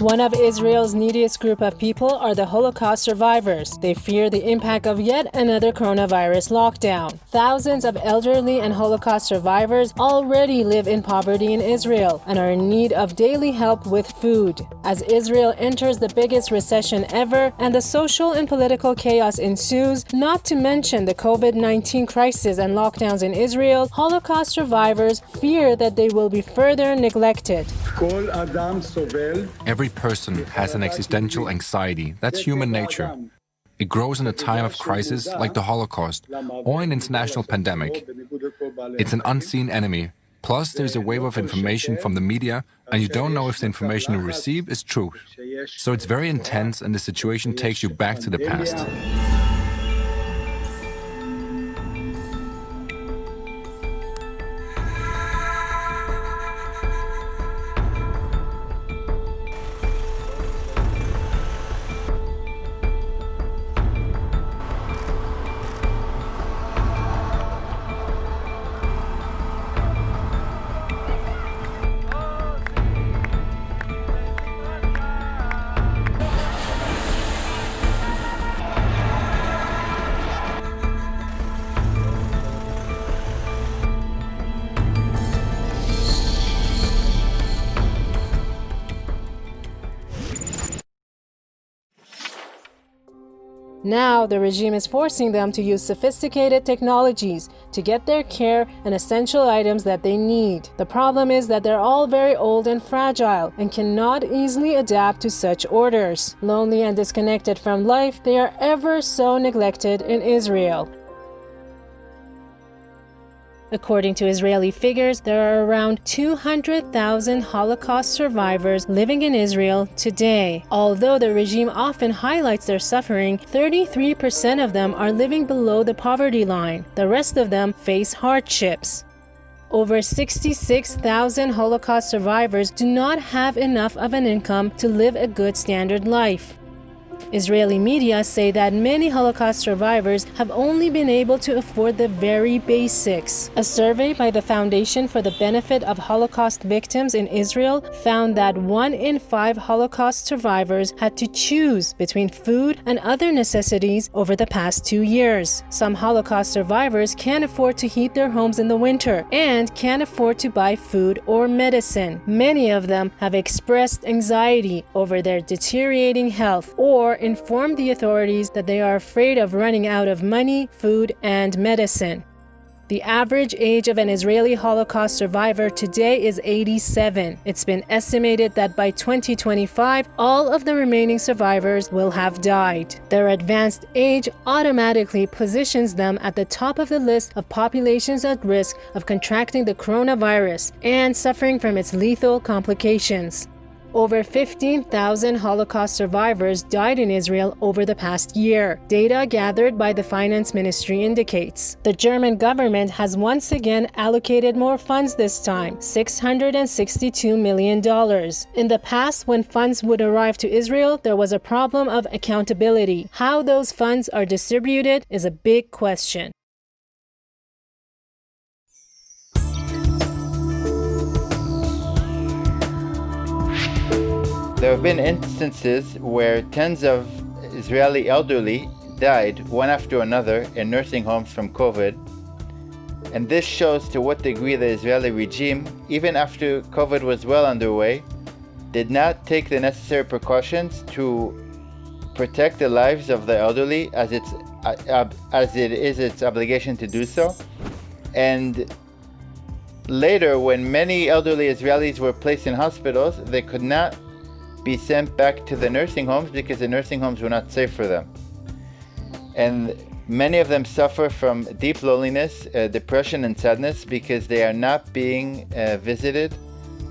One of Israel's neediest group of people are the Holocaust survivors. They fear the impact of yet another coronavirus lockdown. Thousands of elderly and Holocaust survivors already live in poverty in Israel and are in need of daily help with food. As Israel enters the biggest recession ever and the social and political chaos ensues, not to mention the COVID-19 crisis and lockdowns in Israel, Holocaust survivors fear that they will be further neglected. Every person has an existential anxiety. That's human nature. It grows in a time of crisis like the Holocaust or an international pandemic. It's an unseen enemy. Plus, there's a wave of information from the media, and you don't know if the information you receive is true. So it's very intense, and the situation takes you back to the past. Now, the regime is forcing them to use sophisticated technologies to get their care and essential items that they need. The problem is that they're all very old and fragile and cannot easily adapt to such orders. Lonely and disconnected from life, they are ever so neglected in Israel. According to Israeli figures, there are around 200,000 Holocaust survivors living in Israel today. Although the regime often highlights their suffering, 33% of them are living below the poverty line. The rest of them face hardships. Over 66,000 Holocaust survivors do not have enough of an income to live a good standard life. Israeli media say that many Holocaust survivors have only been able to afford the very basics. A survey by the Foundation for the Benefit of Holocaust Victims in Israel found that 1 in 5 Holocaust survivors had to choose between food and other necessities over the past 2 years. Some Holocaust survivors can't afford to heat their homes in the winter and can't afford to buy food or medicine. Many of them have expressed anxiety over their deteriorating health or informed the authorities that they are afraid of running out of money, food, and medicine. The average age of an Israeli Holocaust survivor today is 87. It's been estimated that by 2025, all of the remaining survivors will have died. Their advanced age automatically positions them at the top of the list of populations at risk of contracting the coronavirus and suffering from its lethal complications. Over 15,000 Holocaust survivors died in Israel over the past year. Data gathered by the Finance Ministry indicates. The German government has once again allocated more funds this time, $662 million. In the past, when funds would arrive to Israel, there was a problem of accountability. How those funds are distributed is a big question. There have been instances where tens of Israeli elderly died one after another in nursing homes from COVID, and this shows to what degree the Israeli regime, even after COVID was well underway, did not take the necessary precautions to protect the lives of the elderly as it is its obligation to do so. And later, when many elderly Israelis were placed in hospitals, they could not be sent back to the nursing homes because the nursing homes were not safe for them. And many of them suffer from deep loneliness, depression, and sadness because they are not being visited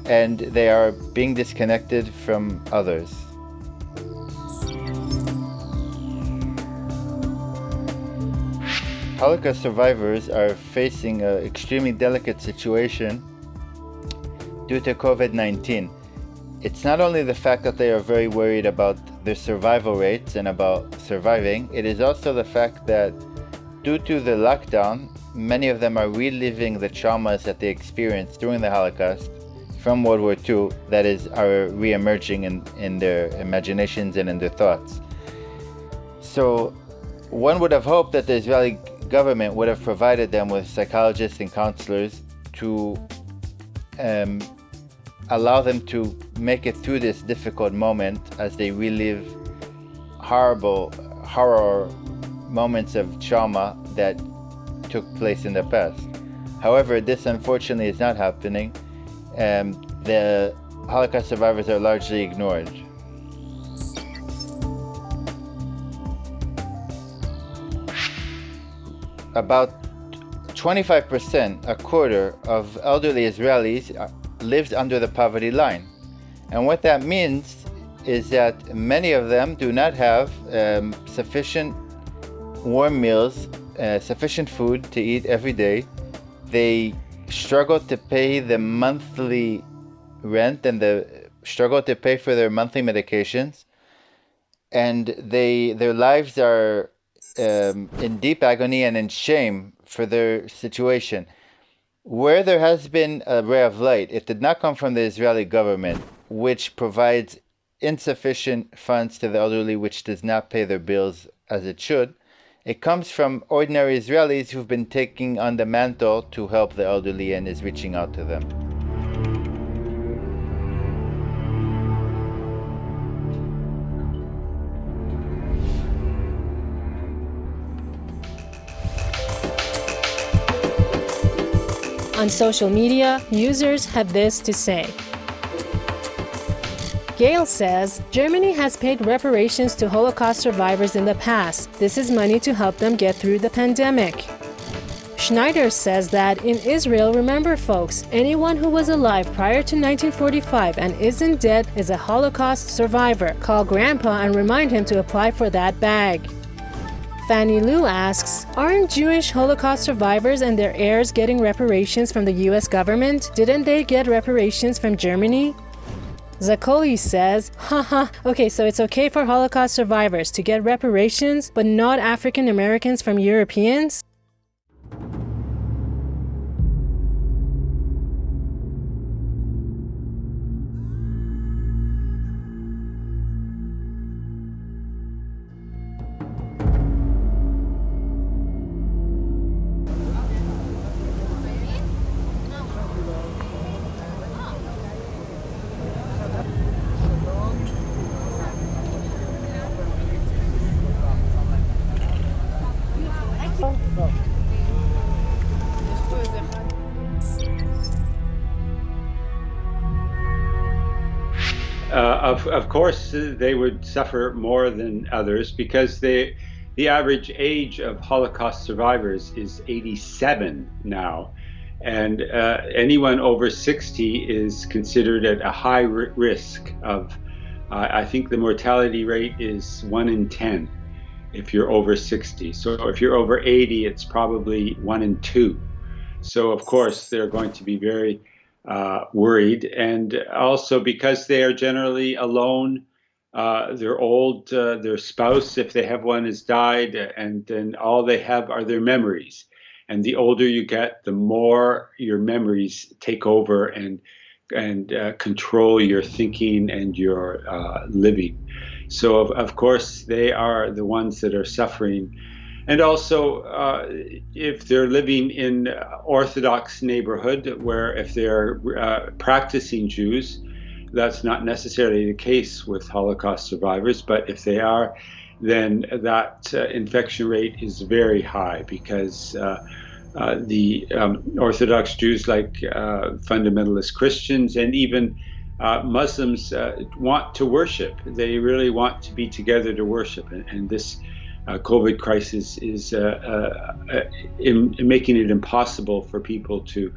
and they are being disconnected from others. Holocaust survivors are facing an extremely delicate situation due to COVID-19. It's not only the fact that they are very worried about their survival rates and about surviving, it is also the fact that due to the lockdown, many of them are reliving the traumas that they experienced during the Holocaust from World War II that are re-emerging in their imaginations and in their thoughts. So one would have hoped that the Israeli government would have provided them with psychologists and counselors to allow them to make it through this difficult moment as they relive horror moments of trauma that took place in the past. However, this unfortunately is not happening. The Holocaust survivors are largely ignored. About 25%, a quarter of elderly Israelis lives under the poverty line. And what that means is that many of them do not have sufficient warm meals, sufficient food to eat every day. They struggle to pay the monthly rent and struggle to pay for their monthly medications. And their lives are in deep agony and in shame for their situation. Where there has been a ray of light, it did not come from the Israeli government, which provides insufficient funds to the elderly, which does not pay their bills as it should. It comes from ordinary Israelis who've been taking on the mantle to help the elderly and is reaching out to them. On social media, users have this to say. Gail says, Germany has paid reparations to Holocaust survivors in the past. This is money to help them get through the pandemic. Schneider says that in Israel, remember folks, anyone who was alive prior to 1945 and isn't dead is a Holocaust survivor. Call Grandpa and remind him to apply for that bag. Fanny Lou asks, aren't Jewish Holocaust survivors and their heirs getting reparations from the US government? Didn't they get reparations from Germany? Zakoli says, haha, okay, so it's okay for Holocaust survivors to get reparations, but not African Americans from Europeans? Of course, they would suffer more than others because the average age of Holocaust survivors is 87 now, and anyone over 60 is considered at a high risk of, I think the mortality rate is 1 in 10 if you're over 60. So if you're over 80, it's probably 1 in 2. So of course, they're going to be very worried, and also because they are generally alone, they're old, their spouse, if they have one, has died, and then all they have are their memories. And the older you get, the more your memories take over and control your thinking and your living. So of course they are the ones that are suffering. And also, if they're living in Orthodox neighborhood, where if they're practicing Jews, that's not necessarily the case with Holocaust survivors. But if they are, then that infection rate is very high because the Orthodox Jews, like fundamentalist Christians and even Muslims, want to worship. They really want to be together to worship, and this COVID crisis is making it impossible for people to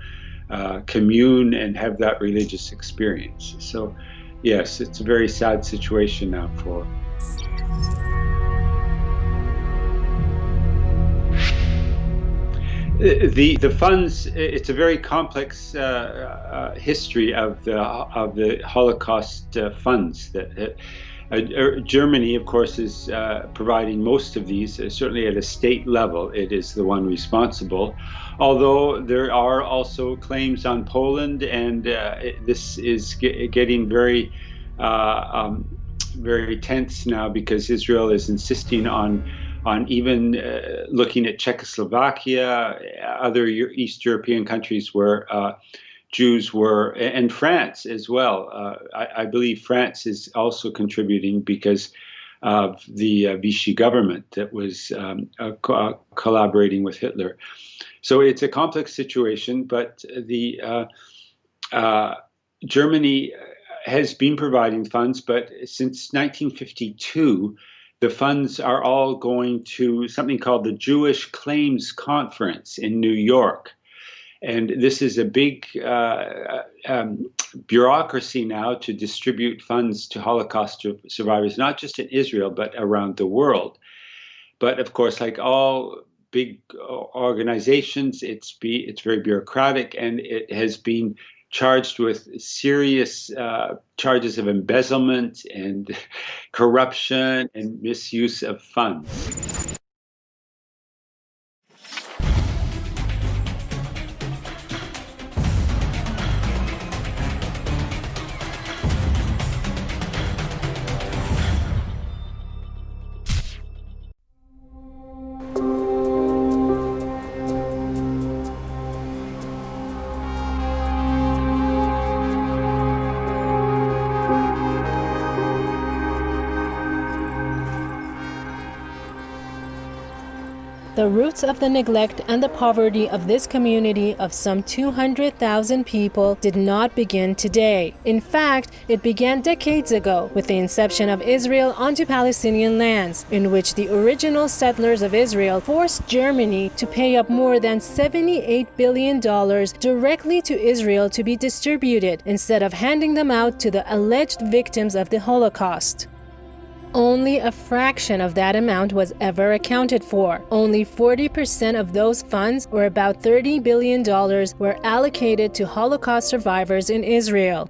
commune and have that religious experience. So, yes, it's a very sad situation now for. The funds. It's a very complex history of the Holocaust funds. That Germany, of course, is providing most of these. Certainly at a state level, it is the one responsible. Although there are also claims on Poland, and this is getting very, very tense now because Israel is insisting on even looking at Czechoslovakia, other East European countries where Jews were, and France as well. I believe France is also contributing because of the Vichy government that was collaborating with Hitler. So it's a complex situation, but the Germany has been providing funds, but since 1952, the funds are all going to something called the Jewish Claims Conference in New York. And this is a big bureaucracy now to distribute funds to Holocaust survivors, not just in Israel, but around the world. But of course, like all big organizations, it's very bureaucratic, and it has been charged with serious charges of embezzlement and corruption and misuse of funds. The roots of the neglect and the poverty of this community of some 200,000 people did not begin today. In fact, it began decades ago with the inception of Israel onto Palestinian lands, in which the original settlers of Israel forced Germany to pay up more than $78 billion directly to Israel to be distributed, instead of handing them out to the alleged victims of the Holocaust. Only a fraction of that amount was ever accounted for. Only 40% of those funds, or about $30 billion, were allocated to Holocaust survivors in Israel.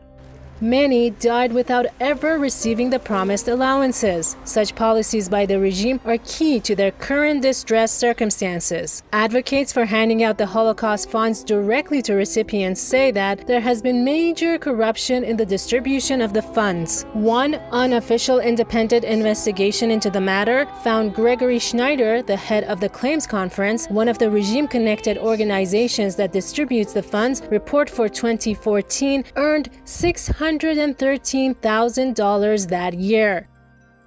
Many died without ever receiving the promised allowances. Such policies by the regime are key to their current distressed circumstances. Advocates for handing out the Holocaust funds directly to recipients say that there has been major corruption in the distribution of the funds. One unofficial independent investigation into the matter found Gregory Schneider, the head of the Claims Conference, one of the regime-connected organizations that distributes the funds, report for 2014 earned $613,000 that year.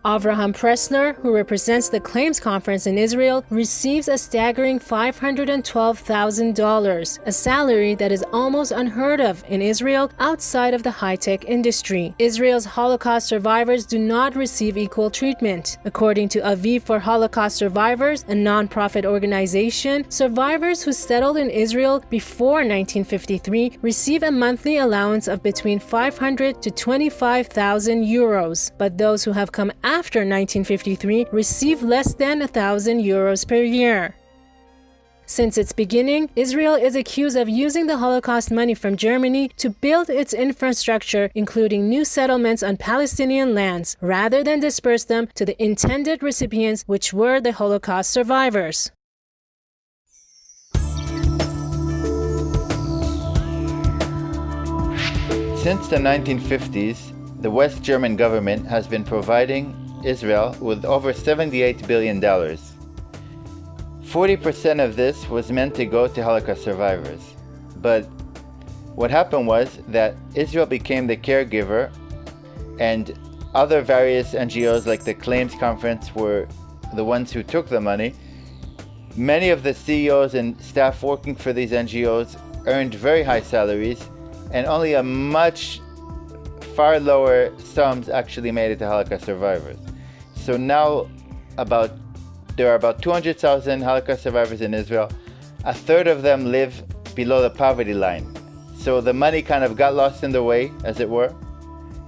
Avraham Pressler, who represents the Claims Conference in Israel, receives a staggering $512,000, a salary that is almost unheard of in Israel outside of the high-tech industry. Israel's Holocaust survivors do not receive equal treatment. According to Aviv for Holocaust Survivors, a non-profit organization, survivors who settled in Israel before 1953 receive a monthly allowance of between 500 to 25,000 euros, but those who have come after 1953 receive less than 1,000 euros per year. Since its beginning, Israel is accused of using the Holocaust money from Germany to build its infrastructure, including new settlements on Palestinian lands, rather than disperse them to the intended recipients, which were the Holocaust survivors. Since the 1950s, the West German government has been providing Israel with over $78 billion. 40% of this was meant to go to Holocaust survivors. But what happened was that Israel became the caregiver, and other various NGOs like the Claims Conference were the ones who took the money. Many of the CEOs and staff working for these NGOs earned very high salaries, and only a far lower sums actually made it to Holocaust survivors. So now there are about 200,000 Holocaust survivors in Israel. A third of them live below the poverty line. So the money kind of got lost in the way, as it were.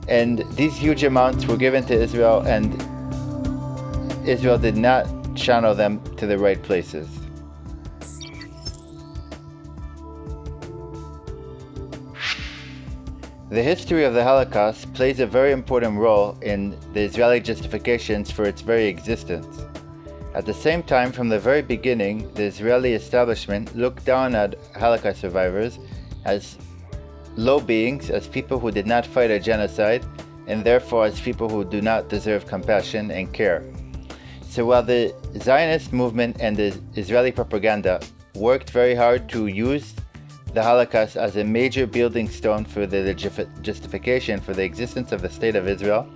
And these huge amounts were given to Israel, and Israel did not channel them to the right places. The history of the Holocaust plays a very important role in the Israeli justifications for its very existence. At the same time, from the very beginning, the Israeli establishment looked down at Holocaust survivors as low beings, as people who did not fight a genocide, and therefore as people who do not deserve compassion and care. So while the Zionist movement and the Israeli propaganda worked very hard to use the Holocaust as a major building stone for the justification for the existence of the State of Israel,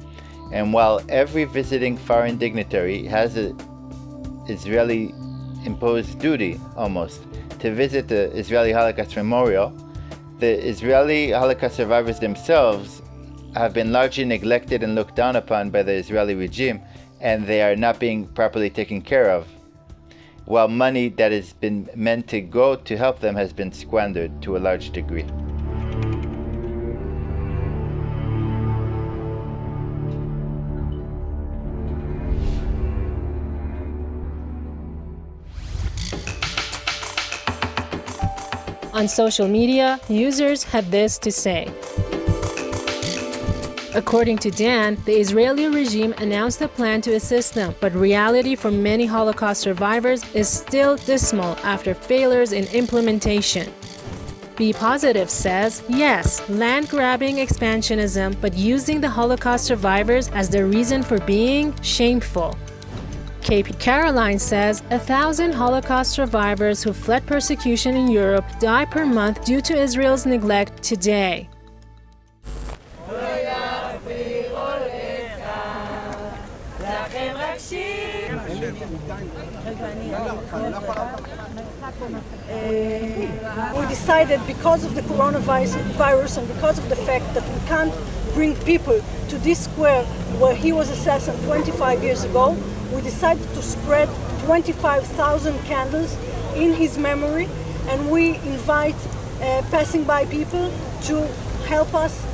and while every visiting foreign dignitary has an Israeli imposed duty almost to visit the Israeli Holocaust Memorial, the Israeli Holocaust survivors themselves have been largely neglected and looked down upon by the Israeli regime, and they are not being properly taken care of, while money that has been meant to go to help them has been squandered to a large degree. On social media, users had this to say. According to Dan, the Israeli regime announced a plan to assist them, but reality for many Holocaust survivors is still dismal after failures in implementation. Be Positive says, yes, land-grabbing expansionism, but using the Holocaust survivors as the reason for being shameful. KP Caroline says, 1,000 Holocaust survivors who fled persecution in Europe die per month due to Israel's neglect today. We decided, because of the coronavirus and because of the fact that we can't bring people to this square where he was assassinated 25 years ago, we decided to spread 25,000 candles in his memory, and we invite passing by people to help us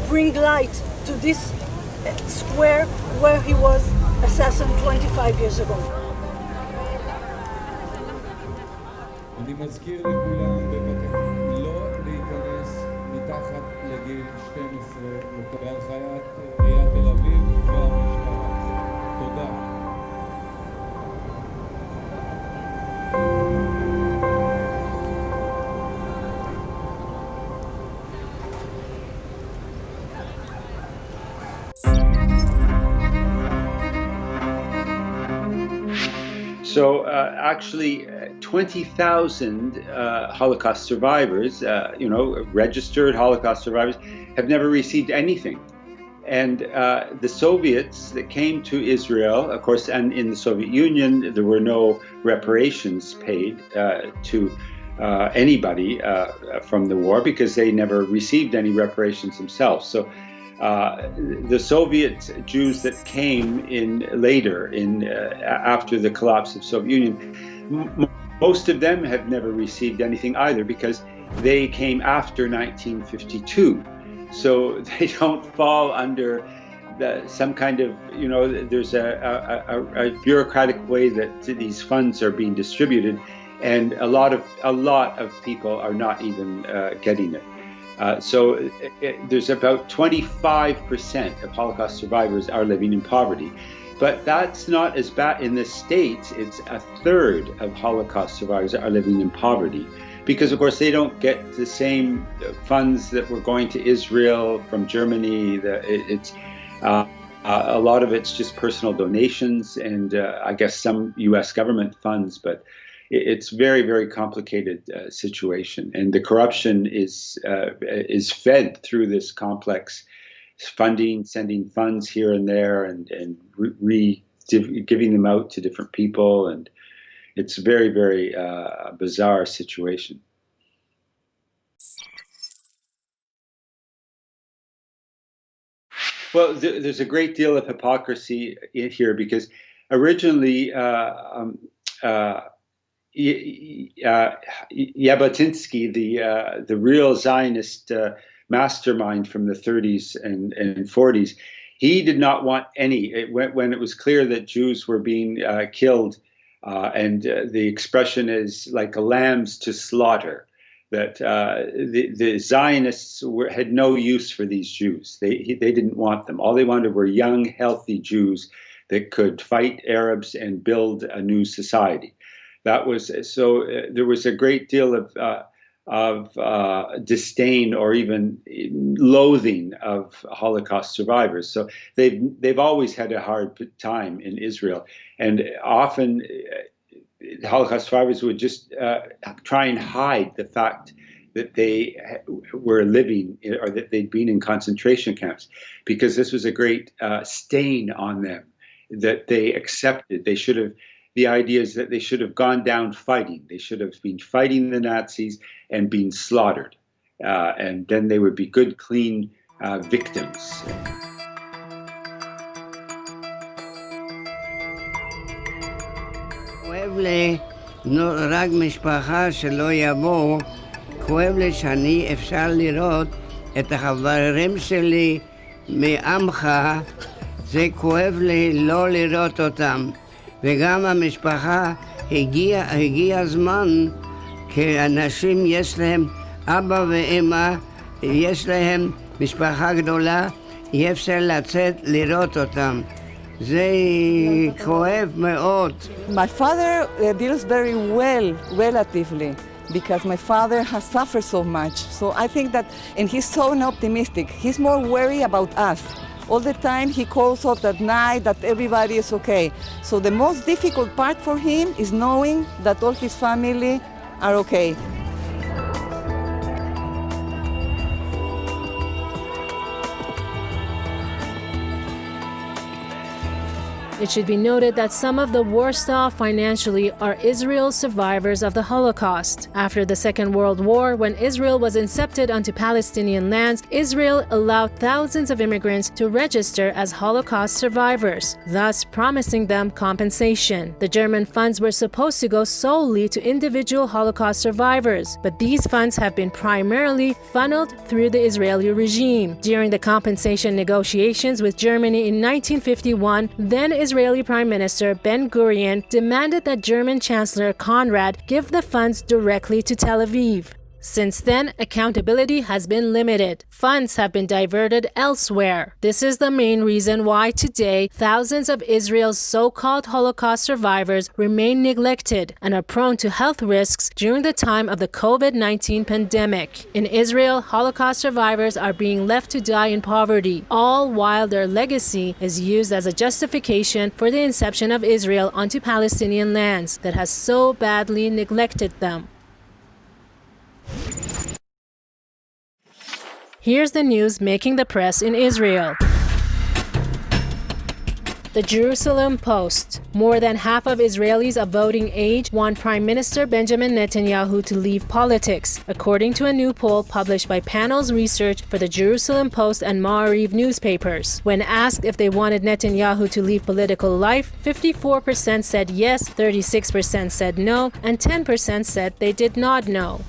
bring light to this square where he was assassinated 25 years ago. אני מזכיר לכולם בבקשה לא להיכנס מתחת לגיל 12 בהנחיית עיריית תל אביב והמשטרה. תודה. So actually, 20,000 Holocaust survivors, registered Holocaust survivors, have never received anything. And the Soviets that came to Israel, of course, and in the Soviet Union, there were no reparations paid to anybody from the war because they never received any reparations themselves. So the Soviet Jews that came in later, after the collapse of the Soviet Union, most of them have never received anything either because they came after 1952. So they don't fall under some kind of, there's a bureaucratic way that these funds are being distributed, and a lot of people are not even getting it. So there's about 25% of Holocaust survivors are living in poverty. But that's not as bad. In the States, it's a third of Holocaust survivors are living in poverty because, of course, they don't get the same funds that were going to Israel from Germany. A lot of it's just personal donations and I guess some U.S. government funds, but it's very, very complicated situation, and the corruption is fed through this complex funding, sending funds here and there, and giving them out to different people, and it's very, very bizarre situation. Well, there's a great deal of hypocrisy in here because originally. Jabotinsky, the real Zionist mastermind from the 30s and 40s, he did not want any. When it was clear that Jews were being killed, and the expression is like lambs to slaughter, that the Zionists had no use for these Jews. They didn't want them. All they wanted were young, healthy Jews that could fight Arabs and build a new society. That was so. There was a great deal of disdain or even loathing of Holocaust survivors. So they've always had a hard time in Israel, and often Holocaust survivors would just try and hide the fact that they were living or that they'd been in concentration camps, because this was a great stain on them that they accepted. They should have. The idea is that they should have gone down fighting. They should have been fighting the Nazis and been slaughtered. And then they would be good, clean victims. כואב לי רק משפחה שלא יבואו, כואב לי שאני אפשר לראות את החברים שלי מעמך, זה כואב לי לא לראות אותם. וגם המשפחה הגיע הזמן, כי אנשים יש להם אבא ואמא, יש להם משפחה גדולה, אי אפשר לצאת לראות אותם. זה כואב מאוד. My father deals very well, relatively, because my father has suffered so much. So I think that, and he's so optimistic, he's more worried about us. All the time he calls us at night that everybody is okay. So the most difficult part for him is knowing that all his family are okay. It should be noted that some of the worst off financially are Israel's survivors of the Holocaust. After the Second World War, when Israel was incepted onto Palestinian lands, Israel allowed thousands of immigrants to register as Holocaust survivors, thus promising them compensation. The German funds were supposed to go solely to individual Holocaust survivors, but these funds have been primarily funneled through the Israeli regime. During the compensation negotiations with Germany in 1951, then Israeli Prime Minister Ben-Gurion demanded that German Chancellor Konrad give the funds directly to Tel Aviv. Since then, accountability has been limited. Funds have been diverted elsewhere. This is the main reason why today thousands of Israel's so-called Holocaust survivors remain neglected and are prone to health risks during the time of the COVID-19 pandemic. In Israel, Holocaust survivors are being left to die in poverty, all while their legacy is used as a justification for the inception of Israel onto Palestinian lands that has so badly neglected them. Here's the news making the press in Israel. The Jerusalem Post. More than half of Israelis of voting age want Prime Minister Benjamin Netanyahu to leave politics, according to a new poll published by Panel's Research for the Jerusalem Post and Ma'ariv newspapers. When asked if they wanted Netanyahu to leave political life, 54% said yes, 36% said no, and 10% said they did not know.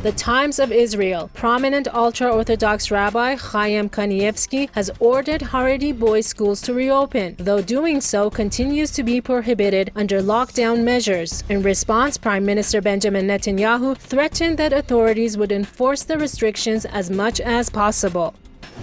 The Times of Israel. Prominent ultra-Orthodox Rabbi Chaim Kanievsky has ordered Haredi boys' schools to reopen, though doing so continues to be prohibited under lockdown measures. In response, Prime Minister Benjamin Netanyahu threatened that authorities would enforce the restrictions as much as possible.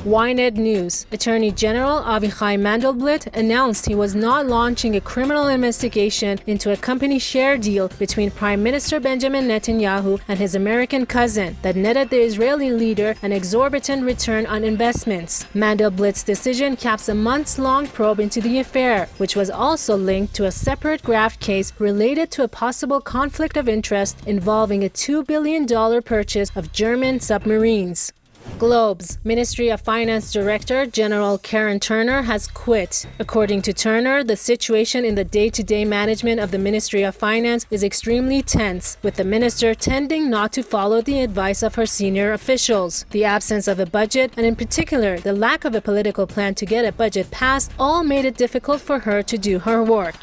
Ynet News. Attorney General Avichai Mandelblit announced he was not launching a criminal investigation into a company share deal between Prime Minister Benjamin Netanyahu and his American cousin that netted the Israeli leader an exorbitant return on investments. Mandelblit's decision caps a months-long probe into the affair, which was also linked to a separate graft case related to a possible conflict of interest involving a $2 billion purchase of German submarines. Globes. Ministry of Finance Director General Karen Turner has quit. According to Turner, the situation in the day-to-day management of the Ministry of Finance is extremely tense, with the minister tending not to follow the advice of her senior officials. The absence of a budget, and in particular, the lack of a political plan to get a budget passed, all made it difficult for her to do her work.